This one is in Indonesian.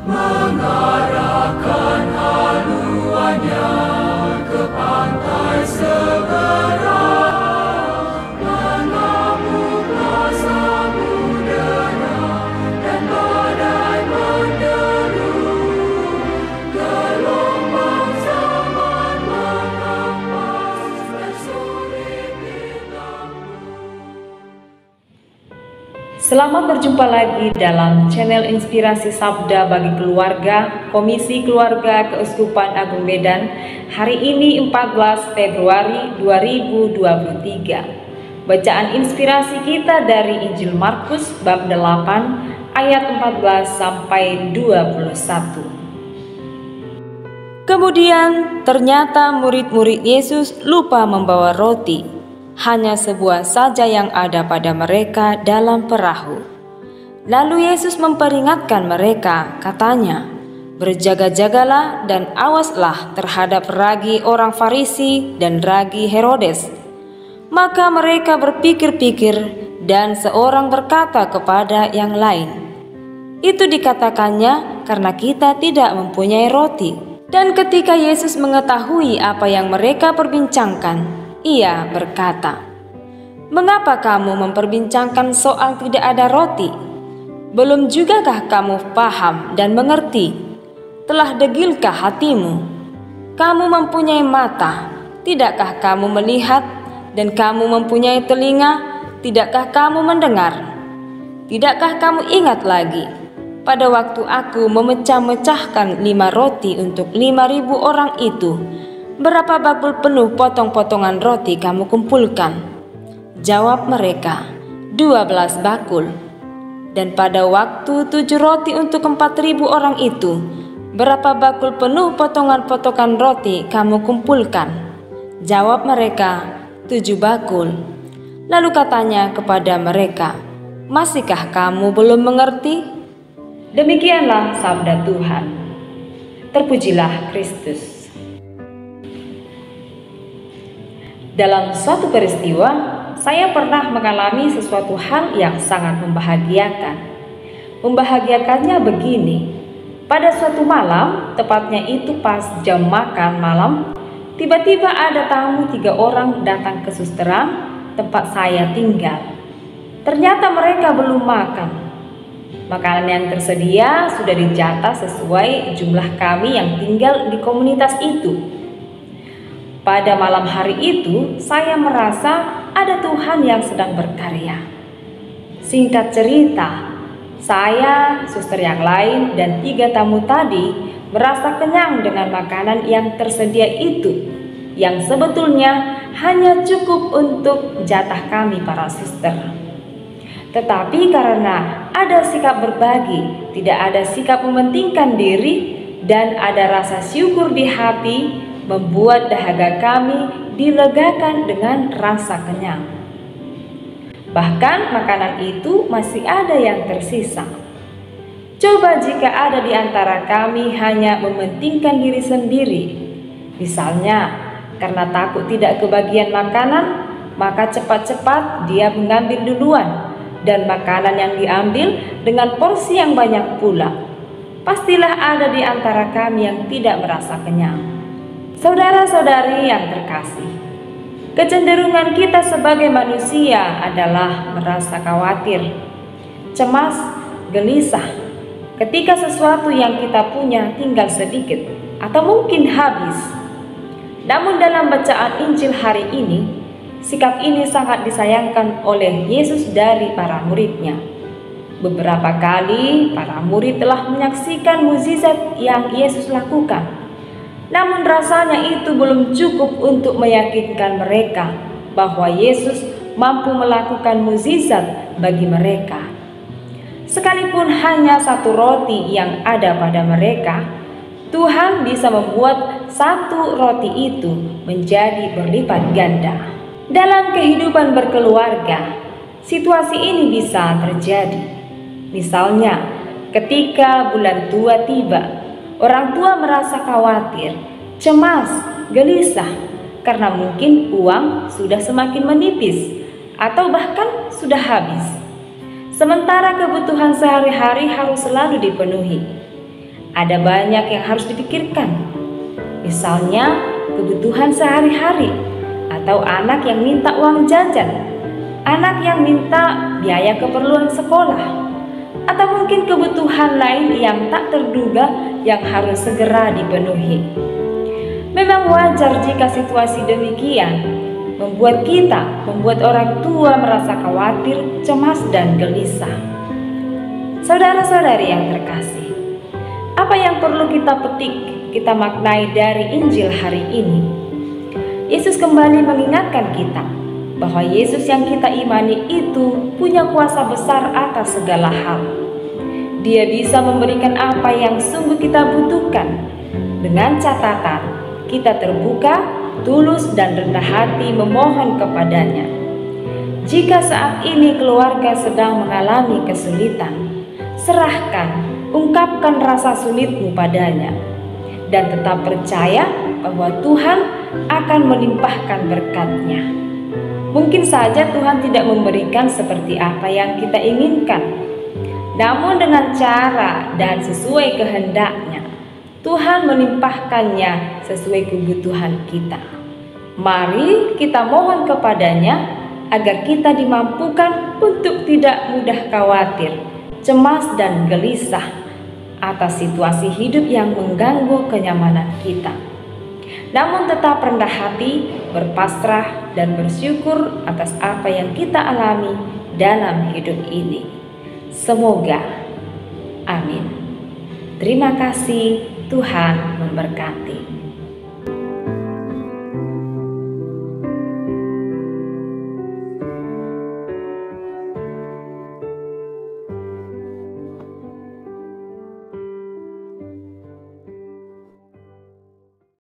mengarahkan haluannya ke pantai seberang, mengamuklah samudera dan badai menderu, gelombang zaman mengampas dan sulit ditampung. Selamat berjumpa lagi dalam channel Inspirasi Sabda bagi Keluarga, Komisi Keluarga Keuskupan Agung Medan, hari ini 14 Februari 2023. Bacaan inspirasi kita dari Injil Markus bab 8 ayat 14 sampai 21. Kemudian ternyata murid-murid Yesus lupa membawa roti. Hanya sebuah saja yang ada pada mereka dalam perahu. Lalu Yesus memperingatkan mereka, katanya, "Berjaga-jagalah dan awaslah terhadap ragi orang Farisi dan ragi Herodes." Maka mereka berpikir-pikir dan seorang berkata kepada yang lain, "Itu dikatakannya karena kita tidak mempunyai roti." Dan ketika Yesus mengetahui apa yang mereka perbincangkan, Ia berkata, "Mengapa kamu memperbincangkan soal tidak ada roti? Belum jugakah kamu paham dan mengerti? Telah degilkah hatimu? Kamu mempunyai mata, tidakkah kamu melihat? Dan kamu mempunyai telinga, tidakkah kamu mendengar? Tidakkah kamu ingat lagi, pada waktu aku memecah-mecahkan 5 roti untuk 5.000 orang itu, berapa bakul penuh potong-potongan roti kamu kumpulkan?" Jawab mereka, 12 bakul. "Dan pada waktu 7 roti untuk 4.000 orang itu, berapa bakul penuh potongan-potongan roti kamu kumpulkan?" Jawab mereka, 7 bakul. Lalu katanya kepada mereka, "Masihkah kamu belum mengerti?" Demikianlah sabda Tuhan. Terpujilah Kristus. Dalam suatu peristiwa, saya pernah mengalami sesuatu hal yang sangat membahagiakan. Membahagiakannya begini. Pada suatu malam, tepatnya itu pas jam makan malam, tiba-tiba ada tamu 3 orang datang ke susteran tempat saya tinggal. Ternyata mereka belum makan. Makanan yang tersedia sudah dijatah sesuai jumlah kami yang tinggal di komunitas itu. Pada malam hari itu, saya merasa ada Tuhan yang sedang berkarya. Singkat cerita, saya, suster yang lain, dan 3 tamu tadi merasa kenyang dengan makanan yang tersedia itu, yang sebetulnya hanya cukup untuk jatah kami para suster. Tetapi karena ada sikap berbagi, tidak ada sikap mementingkan diri, dan ada rasa syukur di hati, membuat dahaga kami dilegakan dengan rasa kenyang. Bahkan makanan itu masih ada yang tersisa. Coba jika ada di antara kami hanya mementingkan diri sendiri, misalnya karena takut tidak kebagian makanan, maka cepat-cepat dia mengambil duluan, dan makanan yang diambil dengan porsi yang banyak pula. Pastilah ada di antara kami yang tidak merasa kenyang. Saudara-saudari yang terkasih, kecenderungan kita sebagai manusia adalah merasa khawatir, cemas, gelisah ketika sesuatu yang kita punya tinggal sedikit atau mungkin habis. Namun dalam bacaan Injil hari ini, sikap ini sangat disayangkan oleh Yesus dari para muridnya. Beberapa kali para murid telah menyaksikan mukjizat yang Yesus lakukan. Namun rasanya itu belum cukup untuk meyakinkan mereka bahwa Yesus mampu melakukan mukjizat bagi mereka. Sekalipun hanya 1 roti yang ada pada mereka, Tuhan bisa membuat 1 roti itu menjadi berlipat ganda. Dalam kehidupan berkeluarga, situasi ini bisa terjadi. Misalnya, ketika bulan tua tiba, orang tua merasa khawatir, cemas, gelisah karena mungkin uang sudah semakin menipis atau bahkan sudah habis. sementara kebutuhan sehari-hari harus selalu dipenuhi. Ada banyak yang harus dipikirkan, misalnya kebutuhan sehari-hari, atau anak yang minta uang jajan, anak yang minta biaya keperluan sekolah, atau mungkin kebutuhan lain yang tak terduga yang harus segera dipenuhi. Memang wajar jika situasi demikian membuat orang tua merasa khawatir, cemas, dan gelisah. Saudara-saudari yang terkasih, apa yang perlu kita petik, kita maknai dari Injil hari ini? Yesus kembali mengingatkan kita bahwa Yesus yang kita imani itu punya kuasa besar atas segala hal. Dia bisa memberikan apa yang sungguh kita butuhkan, dengan catatan kita terbuka, tulus, dan rendah hati memohon kepadanya. Jika saat ini keluarga sedang mengalami kesulitan, serahkan, ungkapkan rasa sulitmu padanya, dan tetap percaya bahwa Tuhan akan melimpahkan berkat-Nya. Mungkin saja Tuhan tidak memberikan seperti apa yang kita inginkan, namun dengan cara dan sesuai kehendak-Nya, Tuhan melimpahkannya sesuai kebutuhan kita. Mari kita mohon kepadanya agar kita dimampukan untuk tidak mudah khawatir, cemas, dan gelisah atas situasi hidup yang mengganggu kenyamanan kita. Namun tetap rendah hati, berpasrah, dan bersyukur atas apa yang kita alami dalam hidup ini. Semoga. Amin. Terima kasih. Tuhan memberkati.